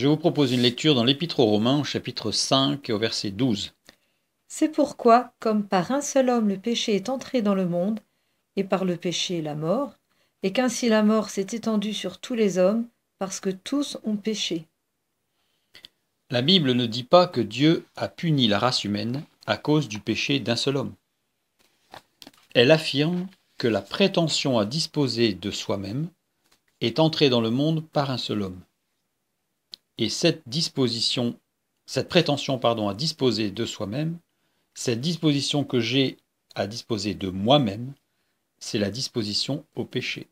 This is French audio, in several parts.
Je vous propose une lecture dans l'Épître aux Romains, au chapitre 5 et au verset 12. C'est pourquoi, comme par un seul homme le péché est entré dans le monde, et par le péché la mort, et qu'ainsi la mort s'est étendue sur tous les hommes, parce que tous ont péché. La Bible ne dit pas que Dieu a puni la race humaine à cause du péché d'un seul homme. Elle affirme que la prétention à disposer de soi-même est entrée dans le monde par un seul homme. Et cette prétention à disposer de soi-même, cette disposition que j'ai à disposer de moi-même, c'est la disposition au péché.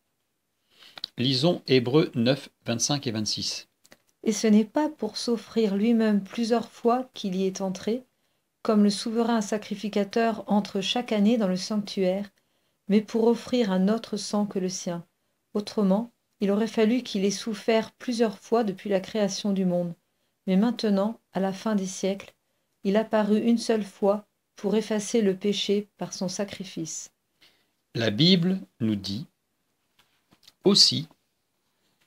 Lisons Hébreux 9, 25 et 26. Et ce n'est pas pour s'offrir lui-même plusieurs fois qu'il y est entré, comme le souverain sacrificateur entre chaque année dans le sanctuaire, mais pour offrir un autre sang que le sien. Autrement, il aurait fallu qu'il ait souffert plusieurs fois depuis la création du monde. Mais maintenant, à la fin des siècles, il apparut une seule fois pour effacer le péché par son sacrifice. La Bible nous dit aussi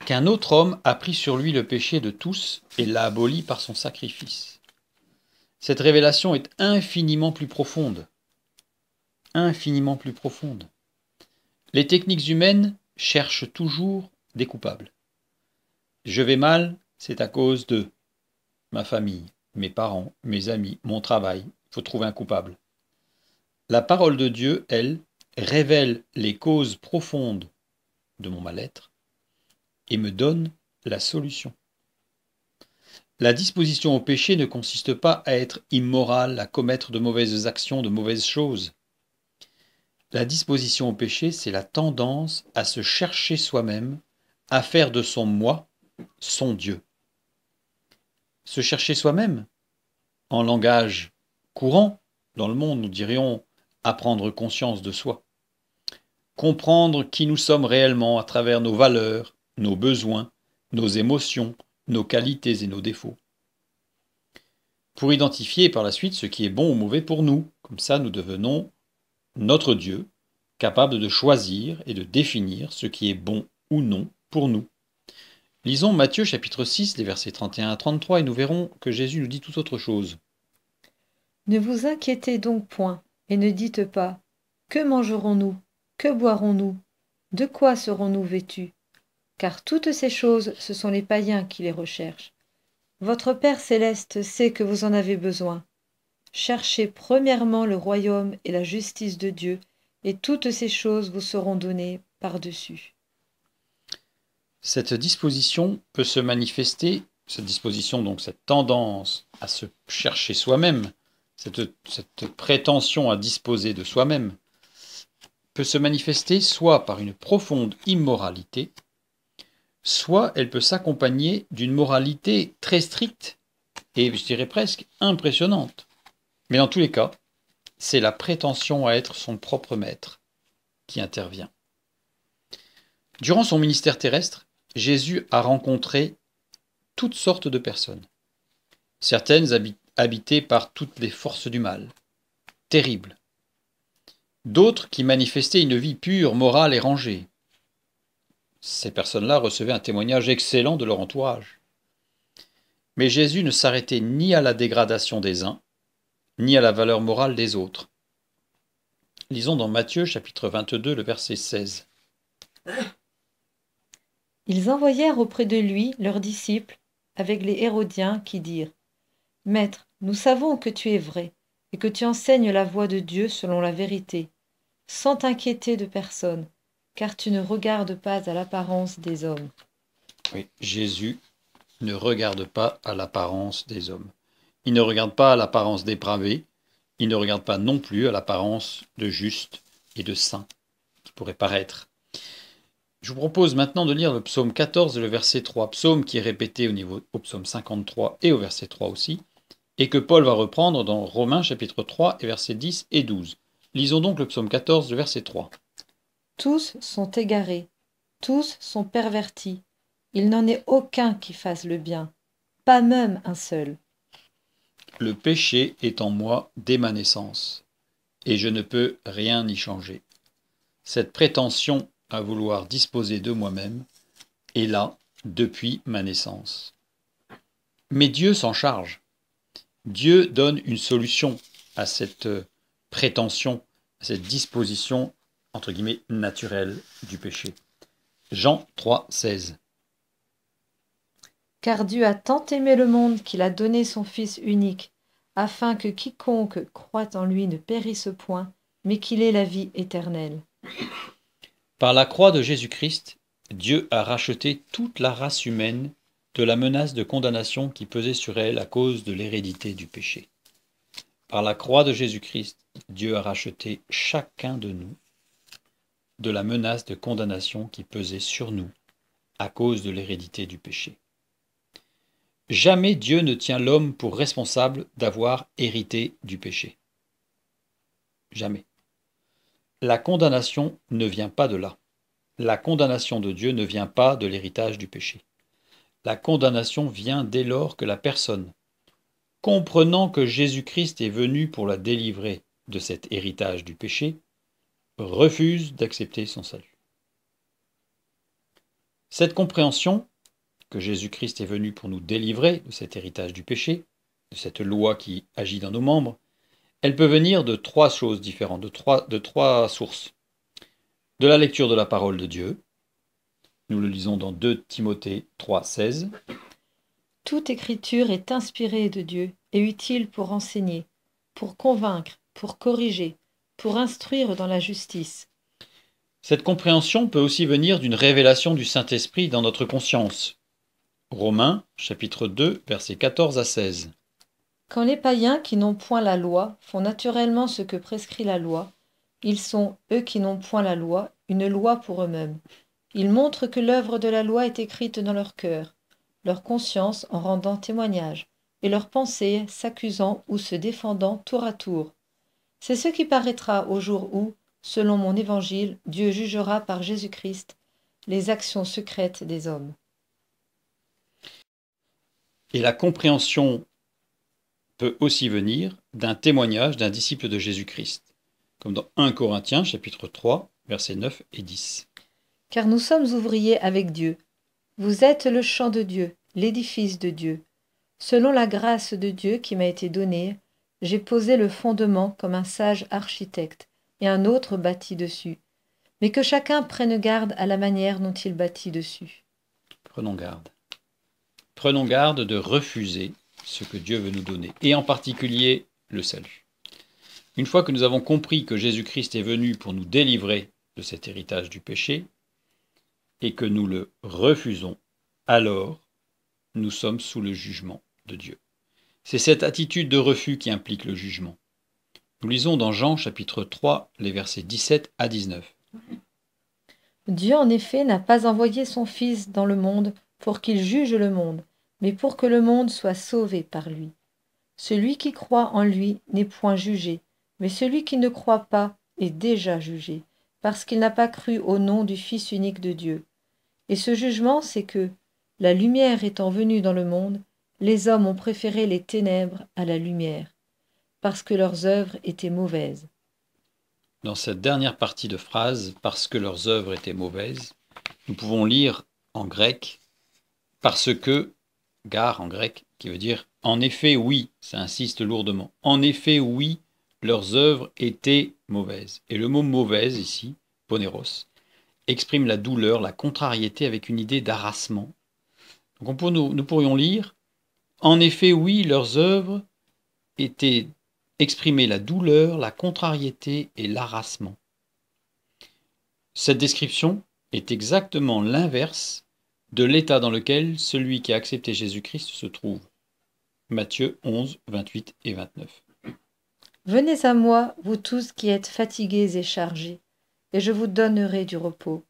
qu'un autre homme a pris sur lui le péché de tous et l'a aboli par son sacrifice. Cette révélation est infiniment plus profonde. Infiniment plus profonde. Les techniques humaines cherchent toujours des coupables. Je vais mal, c'est à cause de ma famille, mes parents, mes amis, mon travail. Il faut trouver un coupable. La parole de Dieu, elle, révèle les causes profondes de mon mal-être et me donne la solution. La disposition au péché ne consiste pas à être immoral, à commettre de mauvaises actions, de mauvaises choses. La disposition au péché, c'est la tendance à se chercher soi-même, à faire de son moi son Dieu. Se chercher soi-même, en langage courant dans le monde, nous dirions à prendre conscience de soi. Comprendre qui nous sommes réellement à travers nos valeurs, nos besoins, nos émotions, nos qualités et nos défauts. Pour identifier par la suite ce qui est bon ou mauvais pour nous. Comme ça, nous devenons notre Dieu, capable de choisir et de définir ce qui est bon ou non pour nous. Lisons Matthieu chapitre 6, les versets 31 à 33, et nous verrons que Jésus nous dit tout autre chose. Ne vous inquiétez donc point, et ne dites pas « Que mangerons-nous? Que boirons-nous? De quoi serons-nous vêtus ?» Car toutes ces choses, ce sont les païens qui les recherchent. Votre Père céleste sait que vous en avez besoin. Cherchez premièrement le royaume et la justice de Dieu, et toutes ces choses vous seront données par-dessus. Cette disposition peut se manifester, cette disposition, donc cette tendance à se chercher soi-même, cette prétention à disposer de soi-même, peut se manifester soit par une profonde immoralité, soit elle peut s'accompagner d'une moralité très stricte et, je dirais presque, impressionnante. Mais dans tous les cas, c'est la prétention à être son propre maître qui intervient. Durant son ministère terrestre, Jésus a rencontré toutes sortes de personnes. Certaines habitées par toutes les forces du mal, terribles. D'autres qui manifestaient une vie pure, morale et rangée. Ces personnes-là recevaient un témoignage excellent de leur entourage. Mais Jésus ne s'arrêtait ni à la dégradation des uns, ni à la valeur morale des autres. Lisons dans Matthieu chapitre 22, le verset 16. Ils envoyèrent auprès de lui leurs disciples avec les Hérodiens qui dirent « Maître, nous savons que tu es vrai et que tu enseignes la voie de Dieu selon la vérité, sans t'inquiéter de personne, car tu ne regardes pas à l'apparence des hommes. » Oui, Jésus ne regarde pas à l'apparence des hommes. Il ne regarde pas à l'apparence dépravée, il ne regarde pas non plus à l'apparence de juste et de saint qui pourrait paraître. Je vous propose maintenant de lire le psaume 14 et le verset 3, psaume qui est répété au psaume 53 et au verset 3 aussi, et que Paul va reprendre dans Romains chapitre 3 et versets 10 et 12. Lisons donc le psaume 14, le verset 3. Tous sont égarés, tous sont pervertis. Il n'en est aucun qui fasse le bien, pas même un seul. Le péché est en moi dès ma naissance, et je ne peux rien y changer. Cette prétention à vouloir disposer de moi-même est là depuis ma naissance. Mais Dieu s'en charge. Dieu donne une solution à cette prétention, à cette disposition, entre guillemets, naturelle du péché. Jean 3, 16. Car Dieu a tant aimé le monde qu'il a donné son Fils unique, afin que quiconque croit en lui ne périsse point, mais qu'il ait la vie éternelle. Par la croix de Jésus-Christ, Dieu a racheté toute la race humaine de la menace de condamnation qui pesait sur elle à cause de l'hérédité du péché. Par la croix de Jésus-Christ, Dieu a racheté chacun de nous de la menace de condamnation qui pesait sur nous à cause de l'hérédité du péché. Jamais Dieu ne tient l'homme pour responsable d'avoir hérité du péché. Jamais. La condamnation ne vient pas de là. La condamnation de Dieu ne vient pas de l'héritage du péché. La condamnation vient dès lors que la personne, comprenant que Jésus-Christ est venu pour la délivrer de cet héritage du péché, refuse d'accepter son salut. Cette compréhension, que Jésus-Christ est venu pour nous délivrer de cet héritage du péché, de cette loi qui agit dans nos membres, elle peut venir de trois choses différentes, de trois sources. De la lecture de la parole de Dieu, nous le lisons dans 2 Timothée 3, 16. Toute écriture est inspirée de Dieu et utile pour enseigner, pour convaincre, pour corriger, pour instruire dans la justice. Cette compréhension peut aussi venir d'une révélation du Saint-Esprit dans notre conscience. Romains, chapitre 2, versets 14 à 16. Quand les païens qui n'ont point la loi font naturellement ce que prescrit la loi, ils sont, eux qui n'ont point la loi, une loi pour eux-mêmes. Ils montrent que l'œuvre de la loi est écrite dans leur cœur, leur conscience en rendant témoignage, et leurs pensées s'accusant ou se défendant tour à tour. C'est ce qui paraîtra au jour où, selon mon évangile, Dieu jugera par Jésus-Christ les actions secrètes des hommes. Et la compréhension peut aussi venir d'un témoignage d'un disciple de Jésus-Christ, comme dans 1 Corinthiens, chapitre 3, versets 9 et 10. Car nous sommes ouvriers avec Dieu. Vous êtes le champ de Dieu, l'édifice de Dieu. Selon la grâce de Dieu qui m'a été donnée, j'ai posé le fondement comme un sage architecte, et un autre bâtit dessus. Mais que chacun prenne garde à la manière dont il bâtit dessus. Prenons garde. Prenons garde de refuser ce que Dieu veut nous donner, et en particulier le salut. Une fois que nous avons compris que Jésus-Christ est venu pour nous délivrer de cet héritage du péché, et que nous le refusons, alors nous sommes sous le jugement de Dieu. C'est cette attitude de refus qui implique le jugement. Nous lisons dans Jean chapitre 3, les versets 17 à 19. Dieu en effet n'a pas envoyé son Fils dans le monde pour qu'il juge le monde, mais pour que le monde soit sauvé par lui. Celui qui croit en lui n'est point jugé, mais celui qui ne croit pas est déjà jugé, parce qu'il n'a pas cru au nom du Fils unique de Dieu. Et ce jugement, c'est que, la lumière étant venue dans le monde, les hommes ont préféré les ténèbres à la lumière, parce que leurs œuvres étaient mauvaises. Dans cette dernière partie de phrase, parce que leurs œuvres étaient mauvaises, nous pouvons lire en grec « parce que », gar en grec, qui veut dire « en effet oui », ça insiste lourdement. « En effet oui, leurs œuvres étaient mauvaises ». Et le mot « mauvaise » ici, « poneros », exprime la douleur, la contrariété avec une idée d'harassement. Donc nous pourrions lire « En effet oui, leurs œuvres étaient exprimer la douleur, la contrariété et l'harassement. » Cette description est exactement l'inverse de l'état dans lequel celui qui a accepté Jésus-Christ se trouve. Matthieu 11, 28 et 29. Venez à moi, vous tous qui êtes fatigués et chargés, et je vous donnerai du repos.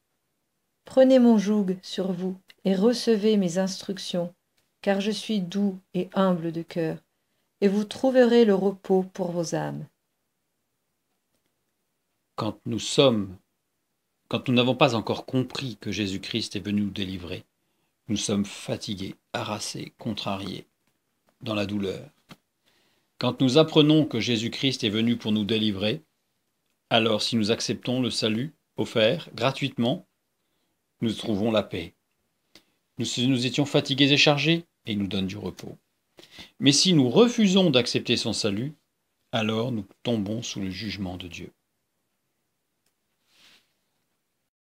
Prenez mon joug sur vous et recevez mes instructions, car je suis doux et humble de cœur, et vous trouverez le repos pour vos âmes. Quand nous n'avons pas encore compris que Jésus-Christ est venu nous délivrer, nous sommes fatigués, harassés, contrariés, dans la douleur. Quand nous apprenons que Jésus-Christ est venu pour nous délivrer, alors si nous acceptons le salut offert gratuitement, nous trouvons la paix. Nous étions fatigués et chargés, et il nous donne du repos. Mais si nous refusons d'accepter son salut, alors nous tombons sous le jugement de Dieu.